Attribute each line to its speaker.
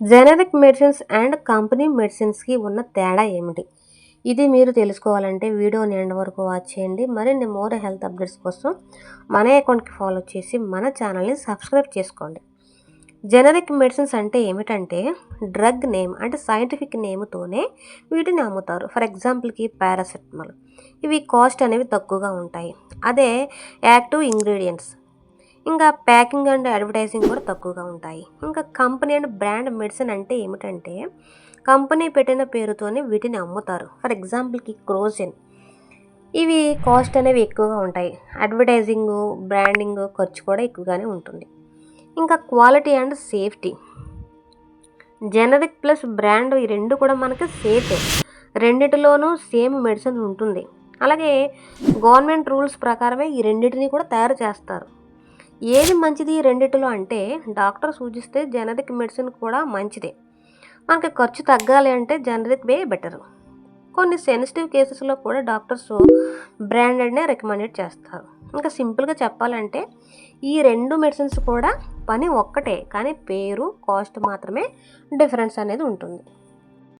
Speaker 1: Generic medicines and company మెడిసిన్స్‌కి ఉన్న తేడా ఏమిటి? ఇది మీరు తెలుసుకోవాలంటే వీడియోని ఎండ్ వరకు వాచ్ చేయండి. మరిన్ని మోర్ హెల్త్ అప్డేట్స్ కోసం మన అకౌంట్‌కి ఫాలో చేసి మన ఛానల్‌ని సబ్స్క్రైబ్ చేసుకోండి. జెనరిక్ మెడిసిన్స్ అంటే ఏమిటంటే డ్రగ్ నేమ్ అంటే సైంటిఫిక్ నేమ్‌తోనే వీటిని అమ్ముతారు. ఫర్ ఎగ్జాంపుల్‌కి పారాసెటమాల్. ఇవి కాస్ట్ అనేవి తక్కువగా ఉంటాయి. అదే యాక్టివ్ ఇంగ్రీడియెంట్స్ ఇంకా ప్యాకింగ్ అండ్ అడ్వర్టైజింగ్ కూడా తక్కువగా ఉంటాయి. ఇంకా కంపెనీ అండ్ బ్రాండ్ మెడిసిన్ అంటే ఏమిటంటే కంపెనీ పెట్టిన పేరుతోనే వీటిని అమ్ముతారు. ఫర్ ఎగ్జాంపుల్కి క్రోసిన్. ఇవి కాస్ట్ అనేవి ఎక్కువగా ఉంటాయి. అడ్వర్టైజింగ్ బ్రాండింగ్ ఖర్చు కూడా ఎక్కువగానే ఉంటుంది. ఇంకా quality and safety. Generic plus brand ఈ రెండు కూడా మనకి సేఫే. రెండిటిలోనూ సేమ్ మెడిసిన్ ఉంటుంది. అలాగే గవర్నమెంట్ రూల్స్ ప్రకారమే ఈ రెండింటిని కూడా తయారు చేస్తారు. ఏది మంచిది ఈ రెండిటిలో అంటే డాక్టర్ సూచిస్తే జెనరిక్ మెడిసిన్ కూడా మంచిదే. మనకి ఖర్చు తగ్గాలి అంటే జెనరిక్ వే బెటర్. కొన్ని సెన్సిటివ్ కేసెస్లో కూడా డాక్టర్స్ బ్రాండెడ్నే రికమెండేట్ చేస్తారు. ఇంకా సింపుల్గా చెప్పాలంటే ఈ రెండు మెడిసిన్స్ కూడా పని ఒక్కటే, కానీ పేరు కాస్ట్ మాత్రమే డిఫరెన్స్ అనేది ఉంటుంది.